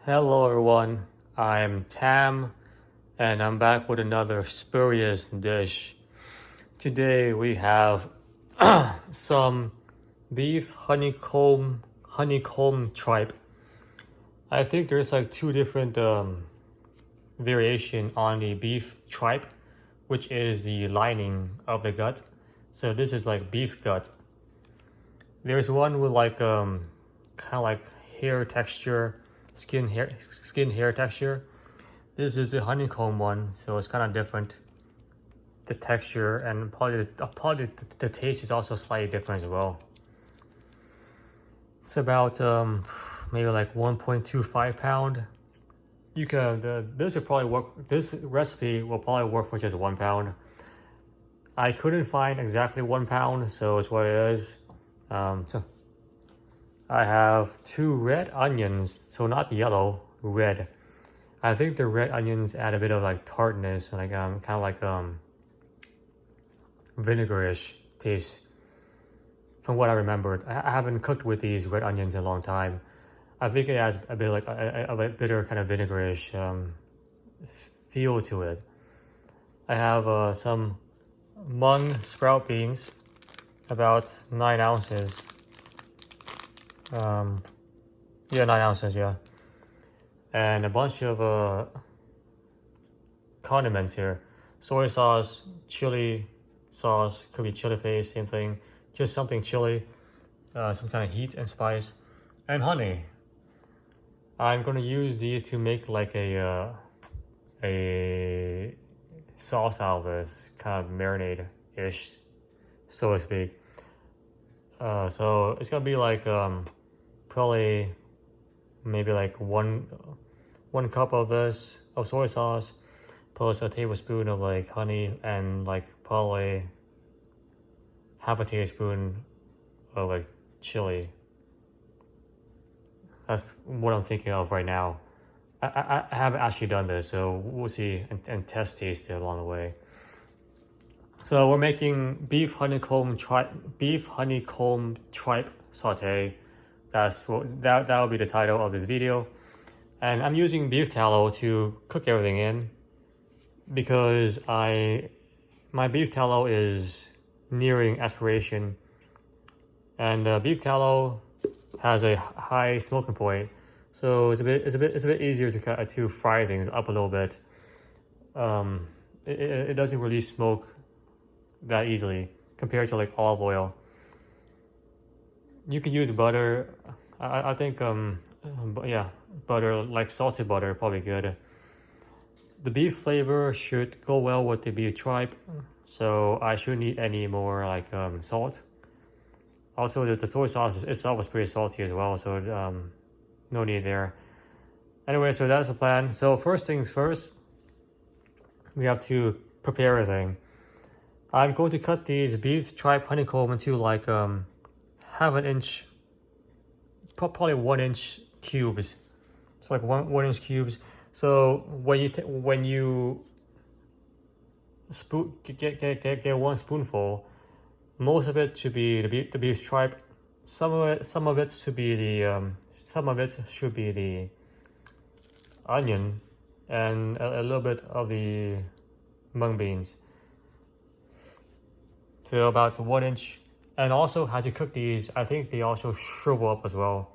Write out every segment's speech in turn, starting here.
Hello everyone, I'm Tam and I'm back with another spurious dish. Today we have some beef honeycomb tripe. I think there's like two different variation on the beef tripe, which is the lining of the gut. So this is like beef gut. There's one with like kind of like hair texture, skin hair texture. This is the honeycomb one, so it's kind of different. The texture and probably the taste is also slightly different as well. It's about maybe like 1.25 pound. You can this will probably work. This recipe will probably work for just 1 pound. I couldn't find exactly 1 pound, so it's what it is. So I have 2 red onions, so not yellow, red. I think the red onions add a bit of like tartness, like kind of like vinegarish taste. From what I remembered, I haven't cooked with these red onions in a long time. I think it adds a bit like a bitter kind of vinegarish feel to it. I have some mung sprout beans, about 9 ounces. Yeah, 9 ounces, yeah. And a bunch of condiments here. Soy sauce, chili sauce, could be chili paste, same thing. Just something chili, some kind of heat and spice, and honey. I'm gonna use these to make like a sauce out of this, kind of marinade-ish, so to speak. So it's gonna be like probably maybe like one cup of this of soy sauce plus a tablespoon of like honey and like probably half a teaspoon of like chili. That's what I'm thinking of right now. I haven't actually done this, so we'll see and test taste it along the way. So we're making beef honeycomb tripe saute. That will be the title of this video. And I'm using beef tallow to cook everything in because my beef tallow is nearing expiration, and beef tallow has a high smoking point, so it's a bit easier to fry things up a little bit. It doesn't really smoke that easily compared to like olive oil. You could use butter. I think yeah, butter, like salted butter, probably good. The beef flavor should go well with the beef tripe, so I shouldn't need any more like salt. Also, the soy sauce itself was pretty salty as well, so no need there. Anyway, so that's the plan. So first things first, we have to prepare everything. I'm going to cut these beef tripe honeycomb into like half an inch, probably 1 inch cubes. It's like one inch cubes. So when you get 1 spoonful, most of it should be the beef tripe. Some of it should be the onion, and a little bit of the mung beans. So about 1 inch. And also, as you cook these, I think they also shrivel up as well,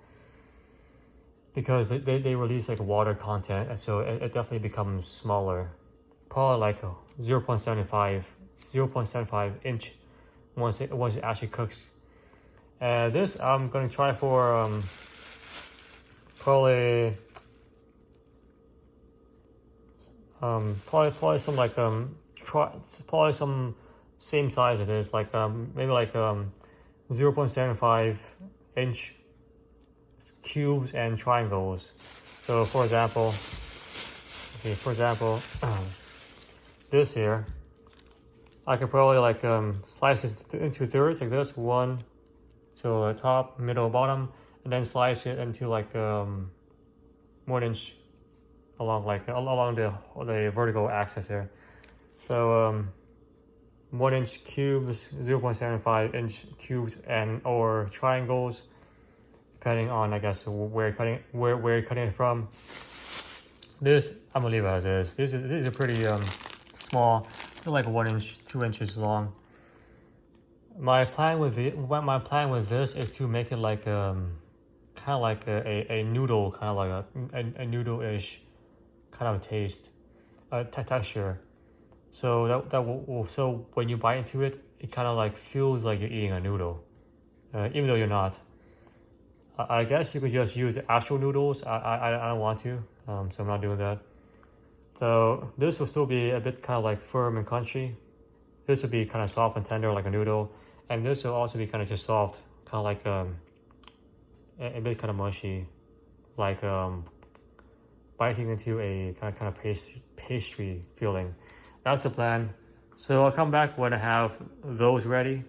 because they release like water content, and so it definitely becomes smaller, probably like a 0.75 inch once it actually cooks. This I'm gonna try for probably some like probably some same size of this, like maybe like 0.75 inch cubes and triangles. So for example, this here, I could probably like slice this into thirds like this, one to the top, middle, bottom, and then slice it into like 1 inch along the vertical axis here. So 1 inch cubes, 0.75 inch cubes, and or triangles, depending on, I guess, where you're cutting it from. This I'm gonna leave it as is. These are pretty small. They're like 1 inch, 2 inches long. My plan with this is to make it like kind of like a noodle, kind of like a noodle-ish kind of taste, texture. So so when you bite into it, it kind of like feels like you're eating a noodle, even though you're not. I guess you could just use actual noodles. I don't want to, so I'm not doing that. So this will still be a bit kind of like firm and crunchy. This will be kind of soft and tender like a noodle, and this will also be kind of just soft, kind of like a bit kind of mushy, like biting into a kind of pastry feeling. That's the plan. So I'll come back when I have those ready.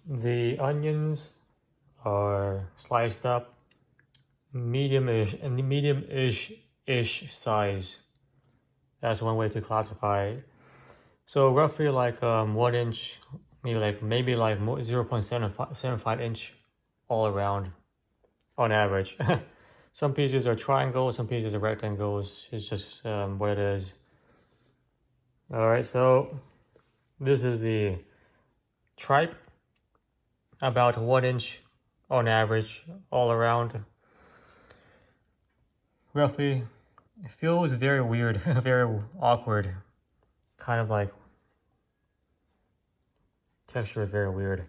The onions are sliced up, medium-ish size. That's one way to classify it. So roughly like 1 inch, maybe like 0.75 inch all around on average. Some pieces are triangles, some pieces are rectangles. It's just what it is. All right, so this is the tripe, about 1 inch on average all around. Roughly, it feels very weird, very awkward, kind of like texture is very weird.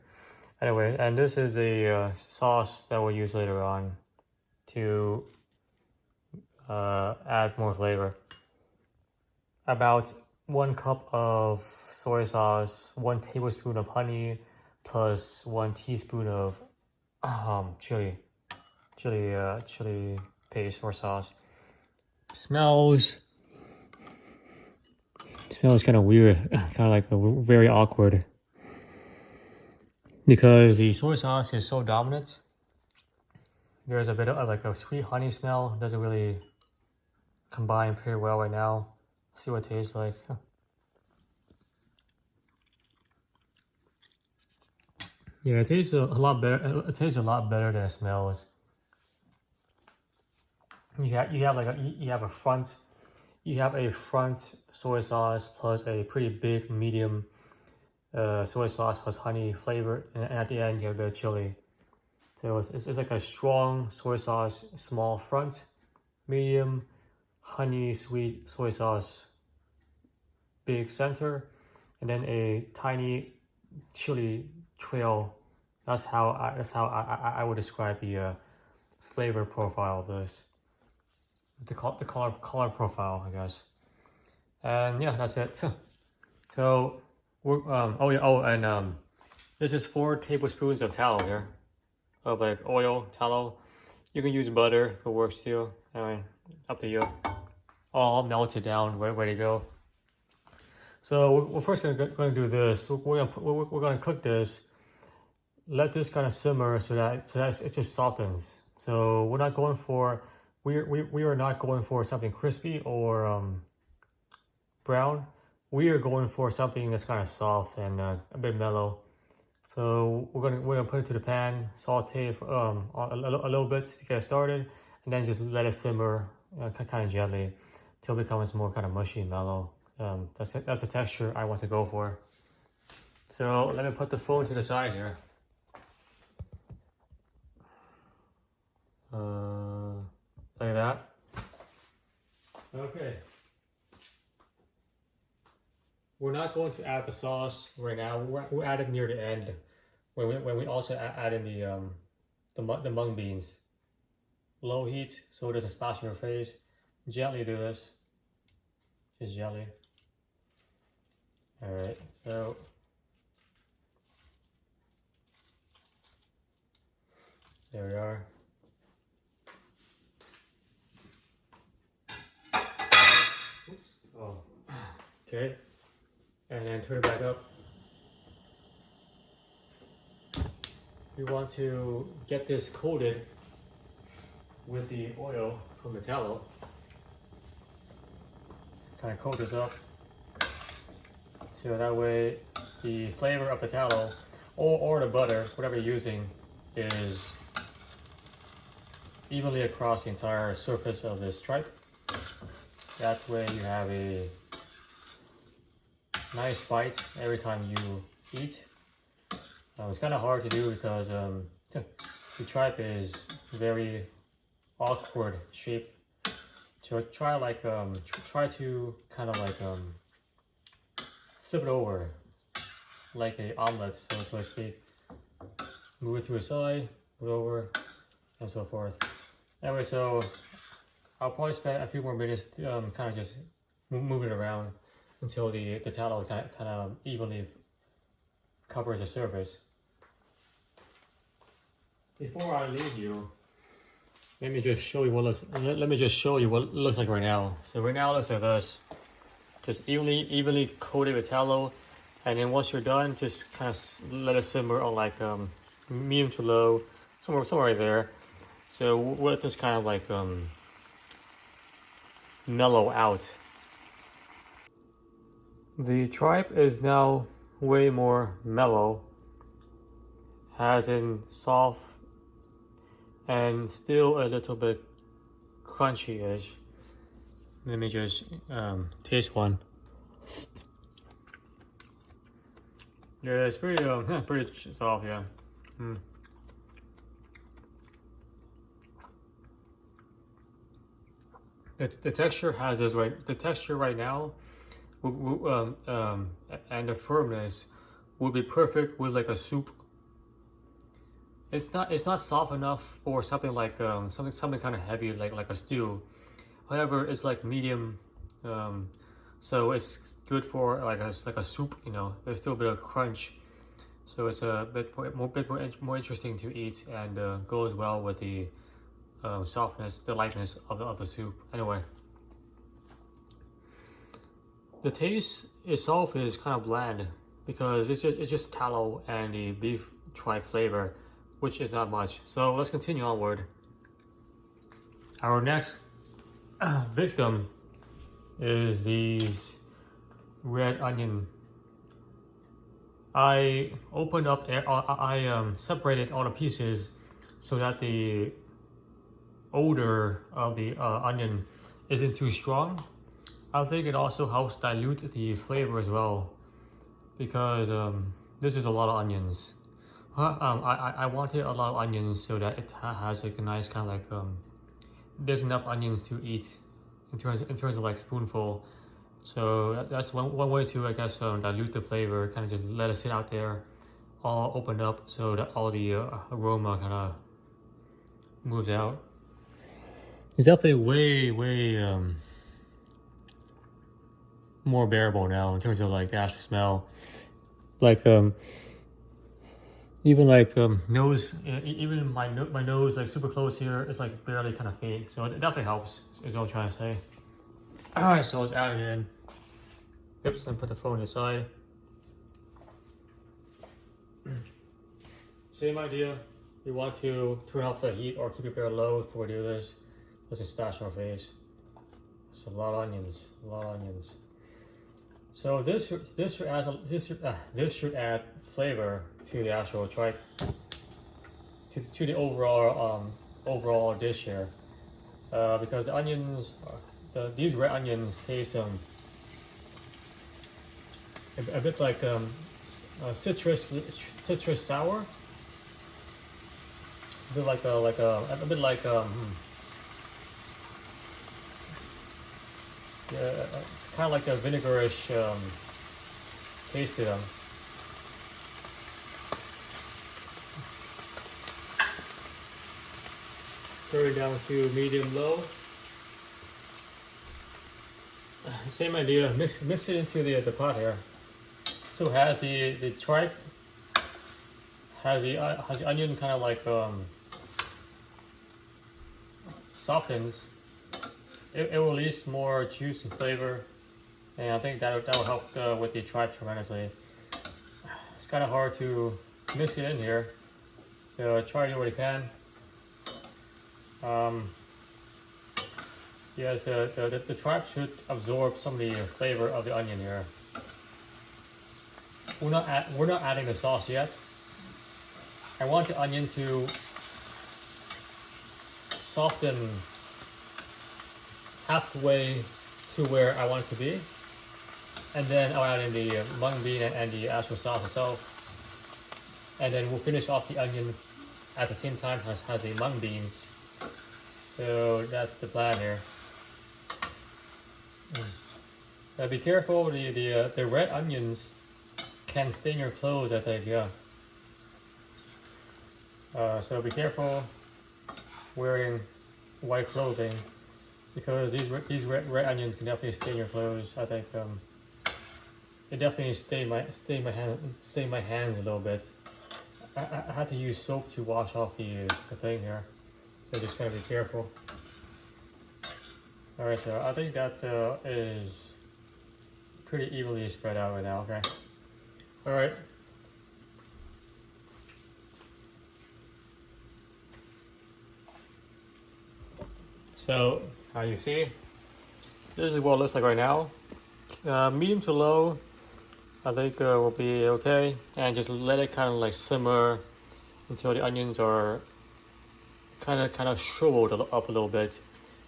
Anyway, and this is a sauce that we'll use later on to add more flavor. About 1 cup of soy sauce, 1 tablespoon of honey, plus 1 teaspoon of chili paste or sauce. Smells kind of weird, kind of like very awkward, because the soy sauce is so dominant. There's a bit of like a sweet honey smell. It doesn't really combine pretty well right now. Let's see what it tastes like. Yeah, it tastes a lot better. It tastes a lot better than it smells. You have a front soy sauce plus a pretty big medium soy sauce plus honey flavor, and at the end you have a bit of chili. So it's like a strong soy sauce, small front, medium honey sweet soy sauce, big center, and then a tiny chili trail. That's how I would describe the flavor profile of this. The color profile, I guess. And yeah, that's it. So we're this is 4 tablespoons of tallow here, of like oil, tallow. You can use butter, it works too. I mean, up to you. All melted down, ready to go. So we're first going to do this. We're going to cook this. Let this kind of simmer so that it just softens. So we're not going for we are not going for something crispy or brown. We are going for something that's kind of soft and a bit mellow. So we're gonna put it to the pan, saute for, a little bit to get it started, and then just let it simmer kind of gently till it becomes more kind of mushy and mellow. That's the texture I want to go for. So let me put the phone to the side here. Like that. Okay. We're not going to add the sauce right now. We'll add it near the end, when we also add in the mung beans. Low heat so it doesn't splash in your face. Gently do this. Just gently. All right. So there we are. Oops. Oh. Okay. And then turn it back up. We want to get this coated with the oil from the tallow. Kind of coat this up. So that way the flavor of the tallow or the butter, whatever you're using, is evenly across the entire surface of this tripe. That way you have a nice bite every time you eat. It's kind of hard to do because the tripe is very awkward shape. So try to kind of like flip it over like a omelet, so to speak. Move it to a side, move it over, and so forth. Anyway, so I'll probably spend a few more minutes kind of just move it around until the tallow kind of evenly covers the surface. Before I leave you, let me just show you what it looks like right now. So right now it looks like this, just evenly coated with tallow, and then once you're done, just kind of let it simmer on like medium to low, somewhere right there. So let this kind of like mellow out. The tripe is now way more mellow, has in soft and still a little bit crunchy-ish. Let me just taste one. Yeah, it's pretty pretty soft, yeah. The texture has this right. The texture right now, and the firmness would be perfect with like a soup. It's not soft enough for something like something kind of heavy like a stew. However, it's like medium, so it's good for like a soup. You know, there's still a bit of crunch, so it's a bit more interesting to eat and goes well with the softness, the lightness of the soup. Anyway, the taste itself is kind of bland because it's just tallow and the beef tripe flavor, which is not much. So let's continue onward. Our next victim is these red onion. I opened up, I separated all the pieces so that the odor of the onion isn't too strong. I think it also helps dilute the flavor as well, because this is a lot of onions. I wanted a lot of onions so that it has like a nice kind of like there's enough onions to eat in terms of like spoonful. So that's one way to, I guess, dilute the flavor. Kind of just let it sit out there, all opened up, so that all the aroma kind of moves out. It's definitely way more bearable now in terms of like the actual smell. Like even like nose, even my nose like super close here is like barely kind of faint. So it definitely helps. Is what I'm trying to say. All right, so let's add it in. Yep, so put the phone aside. Same idea. We want to turn off the heat or keep it very low before we do this. Let's just splash our face. It's a lot of onions. A lot of onions. So this should add flavor to the actual tripe, to the overall dish here, because the onions, these red onions taste a bit like citrus sour, a bit like yeah, kind of like a vinegarish taste to them. Turn it down to medium low. Same idea. Mix it into the pot here. So it has the tripe, has the onion kind of like softens. It will release more juice and flavor, and I think that will help with the tripe tremendously. It's kind of hard to mix it in here, so try to do what you can. Yes, the tripe should absorb some of the flavor of the onion here. We're not adding the sauce yet. I want the onion to soften halfway to where I want it to be. And then I'll add in the mung bean and the actual sauce itself. And then we'll finish off the onion at the same time as the mung beans. So that's the plan here. Be careful, the red onions can stain your clothes, I think, yeah. So be careful wearing white clothing, because these red onions can definitely stain your clothes. I think it definitely stained my hands a little bit. I had to use soap to wash off the thing here, so just gotta be careful. All right, so I think that is pretty evenly spread out right now. Okay. All right. So, you see, this is what it looks like right now. Medium to low, I think will be okay. And just let it kind of like simmer until the onions are kind of shriveled up a little bit.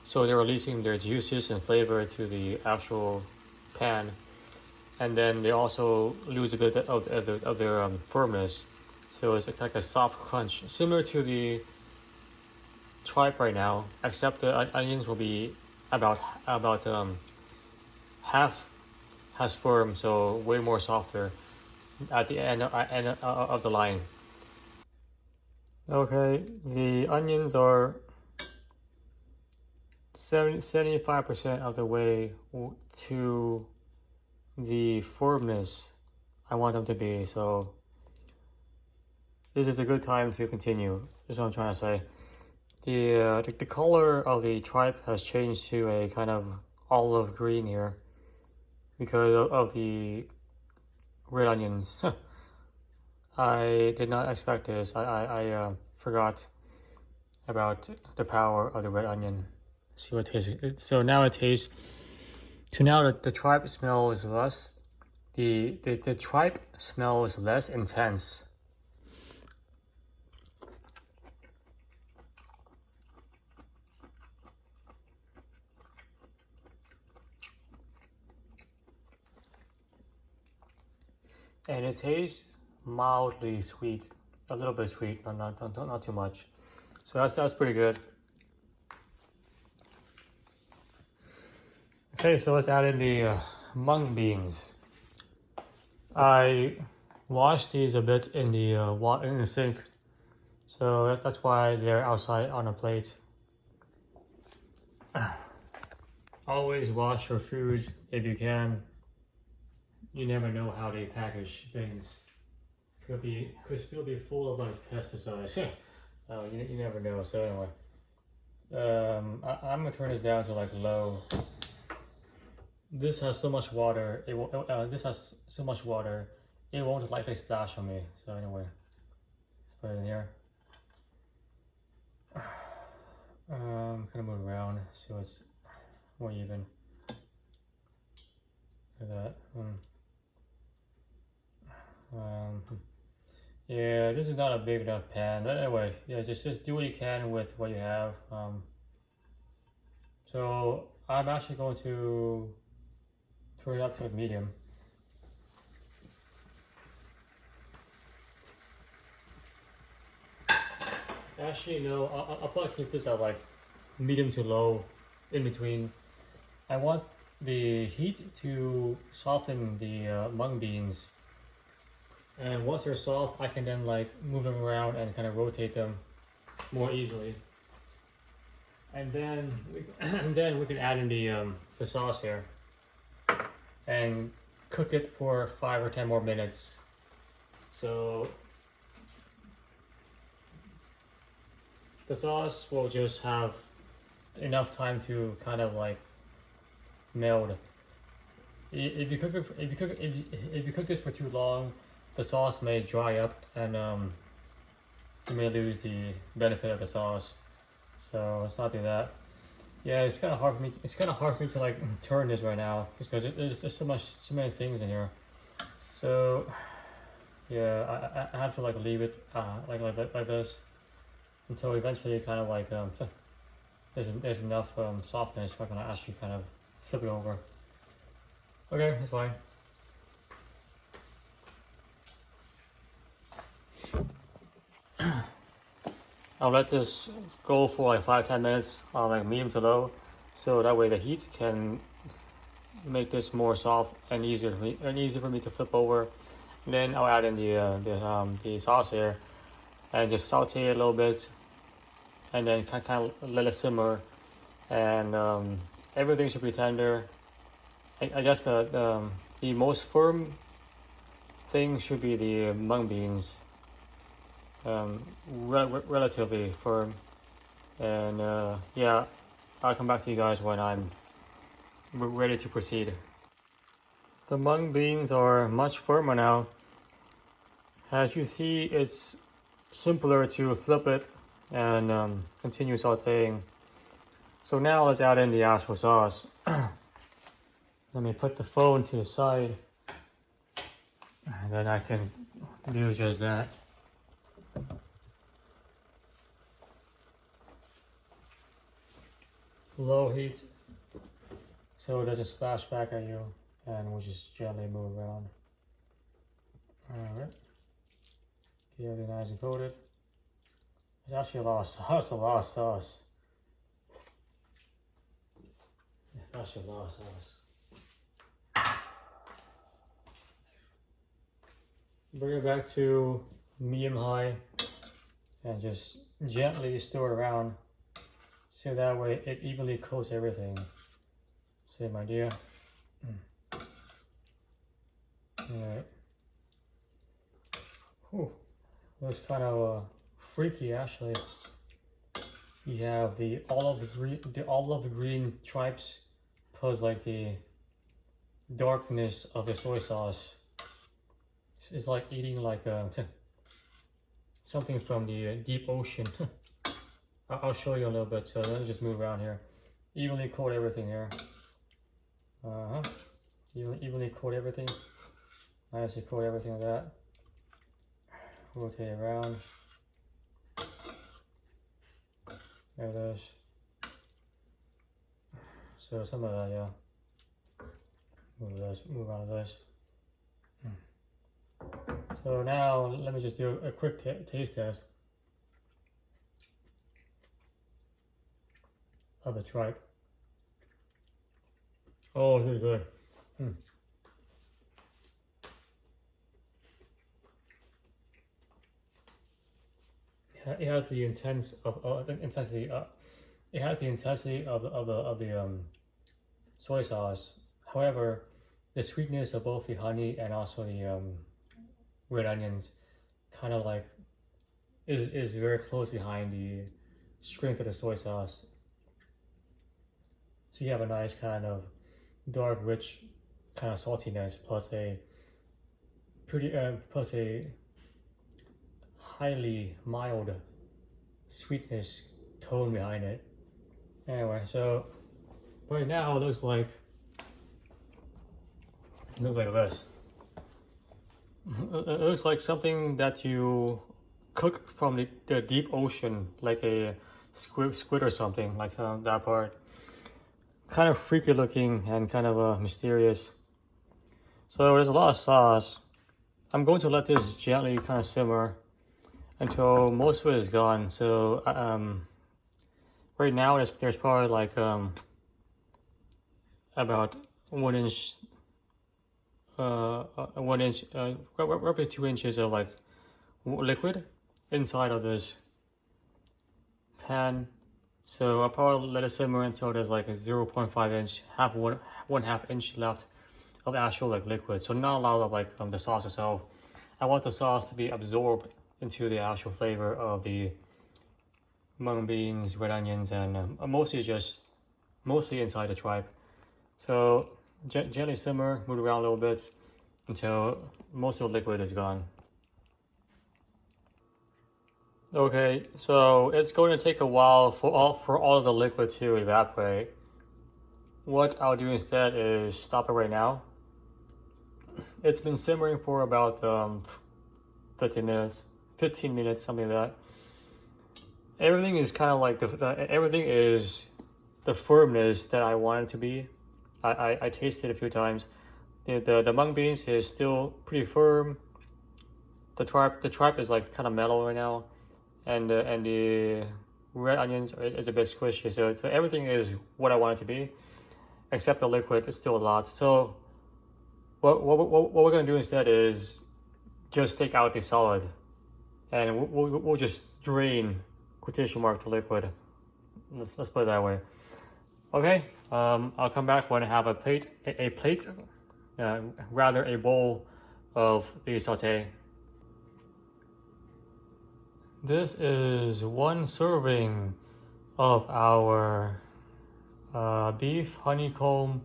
So they're releasing their juices and flavor to the actual pan. And then they also lose a bit of their firmness. So it's like a soft crunch, similar to the tripe right now, except the onions will be about half as firm, so way more softer at the end of the line. Okay, the onions are 75% of the way to the firmness I want them to be, so this is a good time to continue. That's what I'm trying to say. The color of the tripe has changed to a kind of olive green here because of the red onions. I did not expect this. I forgot about the power of the red onion. Let's see what it tastes. So now it tastes. So now the tripe smell is less. The tripe smell is less intense. And it tastes mildly sweet, a little bit sweet, not too much. So that's pretty good. Okay, so let's add in the mung beans. I washed these a bit in the sink, so that's why they're outside on a plate. Always wash your food if you can. You never know how they package things. Could still be full of like pesticides. You never know. So anyway, I'm gonna turn this down to like low. This has so much water. This has so much water. It won't likely splash on me. So anyway, let's put it in here. Kind of move around so it's more even. Look at that. Yeah, this is not a big enough pan, but anyway, yeah, just do what you can with what you have. So I'm actually going to turn it up to medium. Actually, no, I'll probably keep this at like medium to low, in between. I want the heat to soften the mung beans. And once they're soft, I can then like move them around and kind of rotate them more easily. And then we can add in the sauce here and cook it for 5 or 10 more minutes. So the sauce will just have enough time to kind of like meld. If you cook this for too long, the sauce may dry up and you may lose the benefit of the sauce. So let's not do that. Yeah, it's kind of hard for me. It's kind of hard for me to like turn this right now because there's so many things in here. So yeah, I have to like leave it like this until eventually it kind of like there's enough softness. We're gonna actually kind of flip it over. Okay, that's fine. I'll let this go for like 5-10 minutes on like medium to low, so that way the heat can make this more soft and easier for me to flip over. And then I'll add in the sauce here and just saute it a little bit, and then kind of let it simmer, and everything should be tender. I guess the most firm thing should be the mung beans. Relatively firm, and yeah, I'll come back to you guys when I'm ready to proceed. The mung beans are much firmer now. As you see, it's simpler to flip it and continue sauteing. So now let's add in the actual sauce. Let me put the phone to the side, and then I can do just that. Low heat, so it doesn't splash back at you, and we'll just gently move around. Alright, get everything nice and coated. There's actually a lot of sauce, There's actually a lot of sauce. Bring it back to medium high, and just gently stir around. So that way it evenly coats everything. Same idea. Alright. Looks kind of freaky actually. You have the olive green tripes plus like the darkness of the soy sauce. It's like eating like something from the deep ocean. I'll show you a little bit, so let me just move around here. Evenly coat everything here. Evenly coat everything. Nicely coat everything like that. Rotate it around. There it is. So some of that, yeah. Move on to this. So now let me just do a quick taste test of the tripe. Oh, it's really good. It has the intensity of the soy sauce. However, the sweetness of both the honey and also the red onions kind of like is very close behind the strength of the soy sauce. So you have a nice kind of dark, rich kind of saltiness plus a highly mild sweetness tone behind it. Anyway, so right now it looks like this. It looks like something that you cook from the deep ocean, like a squid or something, like that part. Kind of freaky looking and kind of mysterious. So there's a lot of sauce. I'm going to let this gently kind of simmer until most of it is gone. So right now there's probably like about 1 inch, roughly 2 inches of like liquid inside of this pan. So I'll probably let it simmer until there's like a 0.5 inch, one half inch left of actual like liquid. So not a lot of like the sauce itself. I want the sauce to be absorbed into the actual flavor of the mung beans, red onions, and mostly inside the tripe. So gently simmer, move around a little bit until most of the liquid is gone. Okay, so it's going to take a while for all of the liquid to evaporate. What I'll do instead is stop it right now. It's been simmering for about 15 minutes, something like that. everything is kind of like everything is the firmness that I want it to be. I tasted it a few times. The mung beans is still pretty firm. The tripe is like kind of mellow right now, and the red onions is a bit squishy. So everything is what I want it to be, except the liquid is still a lot. So what we're gonna do instead is just take out the solid, and we'll just drain quotation mark the liquid. Let's put it that way. Okay, I'll come back when I have a plate, rather a bowl of the saute. This is one serving of our beef honeycomb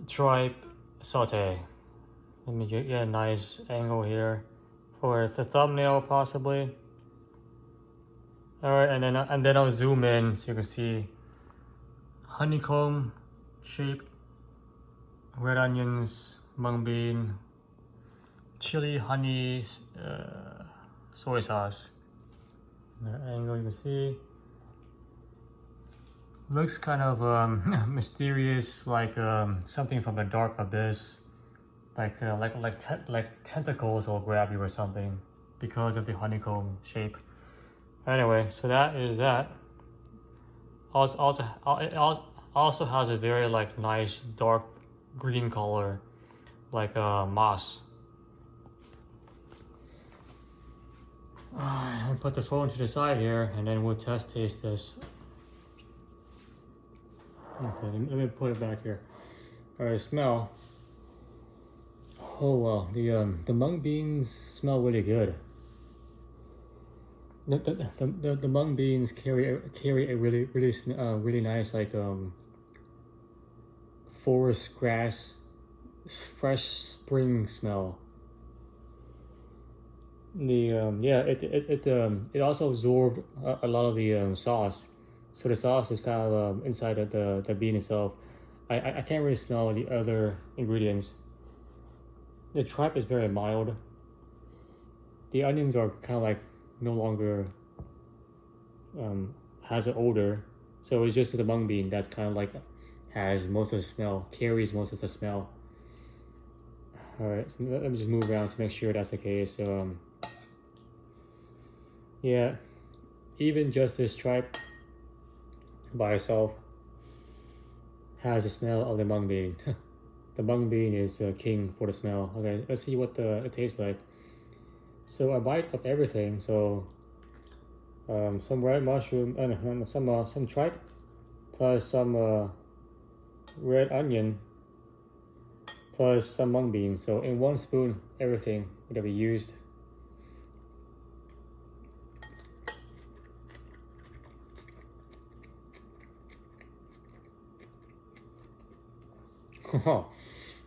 tripe saute. Let me get a nice angle here for the thumbnail, possibly. All right, and then I'll zoom in so you can see honeycomb shape, red onions, mung bean, chili, honey, soy sauce. The angle you can see looks kind of mysterious, like something from a dark abyss, like tentacles will grab you or something because of the honeycomb shape. Anyway, so that is that. It also has a very like nice dark green color, like moss. I'll put the phone to the side here, and then we'll taste this. Okay, let me put it back here. All right, smell. Oh wow, the mung beans smell really good. The mung beans carry a really nice like forest grass, fresh spring smell. It also absorbed a lot of the sauce, so the sauce is kind of inside of the bean itself. I can't really smell the other ingredients. The tripe is very mild. The onions are kind of like no longer has an odor, so it's just the mung bean that's kind of like has most of the smell, carries most of the smell. All right, so let me just move around to make sure that's the case. So yeah, even just this tripe by itself has the smell of the mung bean. The mung bean is king for the smell. Okay, let's see what it tastes like. So I bite up everything. So some red mushroom and some tripe, plus some red onion, plus some mung beans. So in one spoon, everything that we used.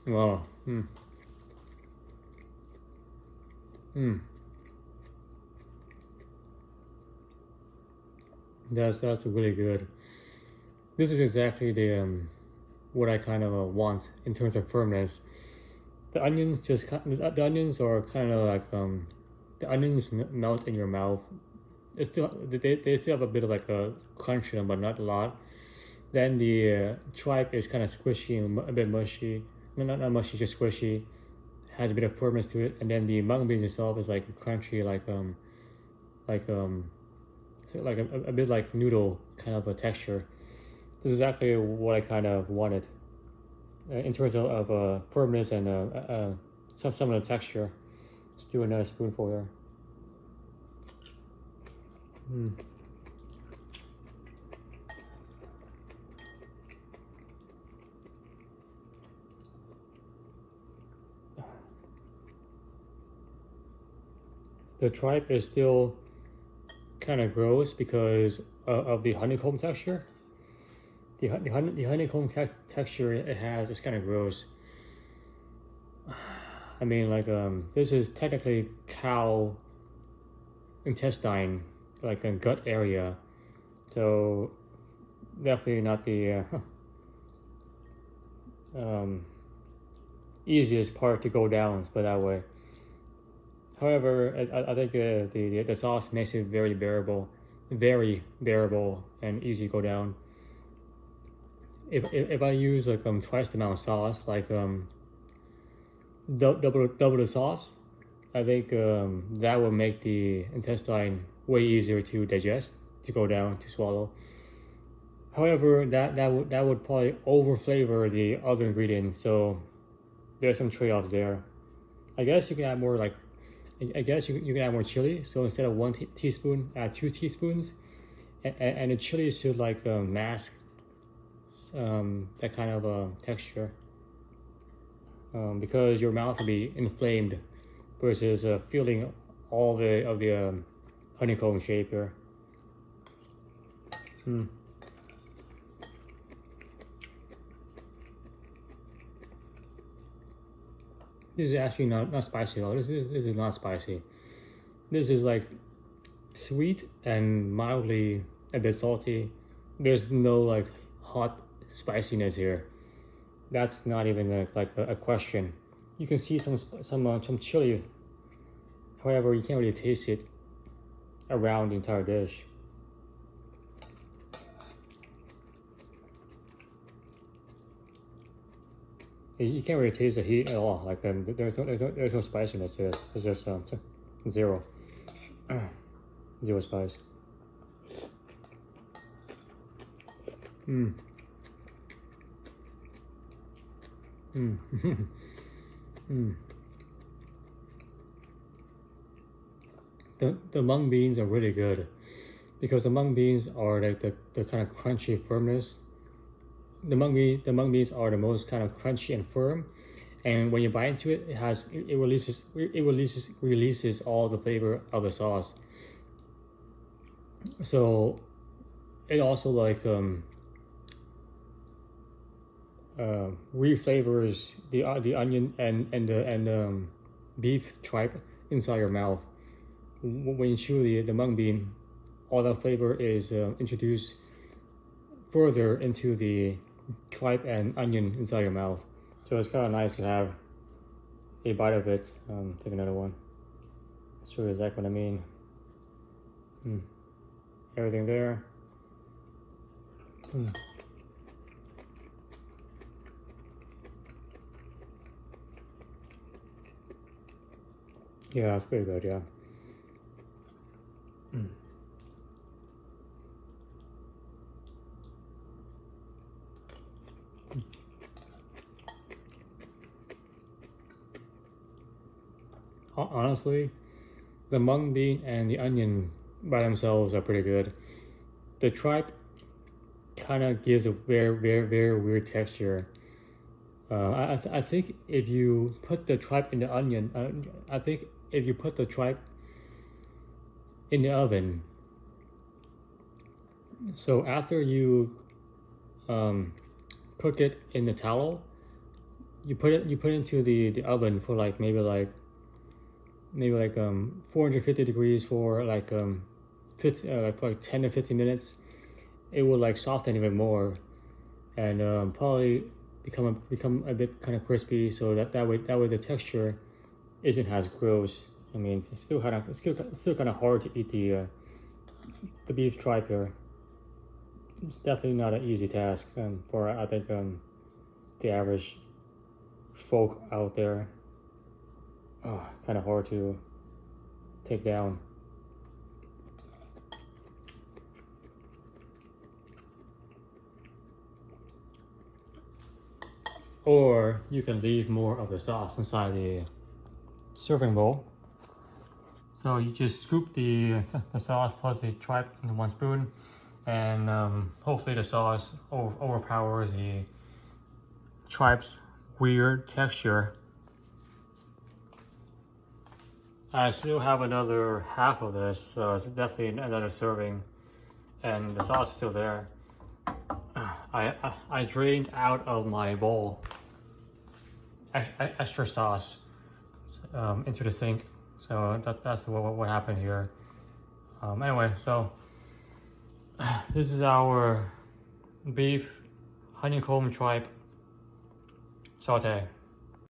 Wow. That's really good. This is exactly the what I kind of want in terms of firmness. The onions the onions are kind of like the onions melt in your mouth. They still have a bit of like a crunch in them, but not a lot. Then the tripe is kind of squishy and a bit mushy. No, not mushy, just squishy. Has a bit of firmness to it. And then the mung beans itself is like crunchy, like a bit like noodle kind of a texture. This is exactly what I kind of wanted in terms of firmness and some of the texture. Let's do another spoonful here. The tripe is still kind of gross because of the honeycomb texture. The honeycomb texture it has is kind of gross. I mean, like this is technically cow intestine, like a gut area, so definitely not the easiest part to go down, but that way. However, I think the sauce makes it very bearable, and easy to go down. If I use like twice the amount of sauce, like double the sauce, I think that will make the intestine way easier to digest, to go down, to swallow. However, that would probably over flavor the other ingredients, so there's some trade-offs there. I guess you can add more like, I guess you can add more chili. So instead of 1 teaspoon, add 2 teaspoons, and the chili should like mask that kind of texture, because your mouth will be inflamed versus feeling all of the honeycomb shape here. This is actually not spicy at all. This is not spicy. This is like sweet and mildly a bit salty. There's no like hot spiciness here. That's not even a question. You can see some chili. However, you can't really taste it around the entire dish. You can't really taste the heat at all. Like there's no spiciness to this. It's just zero spice. The mung beans are really good because the mung beans are like the kind of crunchy firmness. The mung beans are the most kind of crunchy and firm, and when you bite into it, it releases all the flavor of the sauce. So it also like reflavors the onion and the beef tripe inside your mouth. When you chew the mung bean, all the flavor is introduced further into the tripe and onion inside your mouth. So it's kind of nice to have a bite of it. Take another one. Show you exactly what I mean. Everything there. Yeah, it's pretty good, yeah. Honestly, the mung bean and the onion by themselves are pretty good. The tripe kind of gives a very weird texture. I think if you put the tripe in the onion, I think if you put the tripe in the oven, so after you cook it in the tallow, you put it into the oven for like maybe 450 degrees for like 10 to 15 minutes. It will like soften even more, and probably become a bit kind of crispy. So that way the texture isn't as gross. I mean, it's still kind of hard to eat the beef tripe here. It's definitely not an easy task for I think the average folk out there. Kind of hard to take down. Or you can leave more of the sauce inside the serving bowl. So you just scoop the sauce plus the tripe into 1 spoon, and hopefully the sauce overpowers the tripe's weird texture. I still have another half of this, so it's definitely another serving, and the sauce is still there. I drained out of my bowl extra sauce into the sink, so that's what happened here. Anyway, so this is our beef honeycomb tripe saute.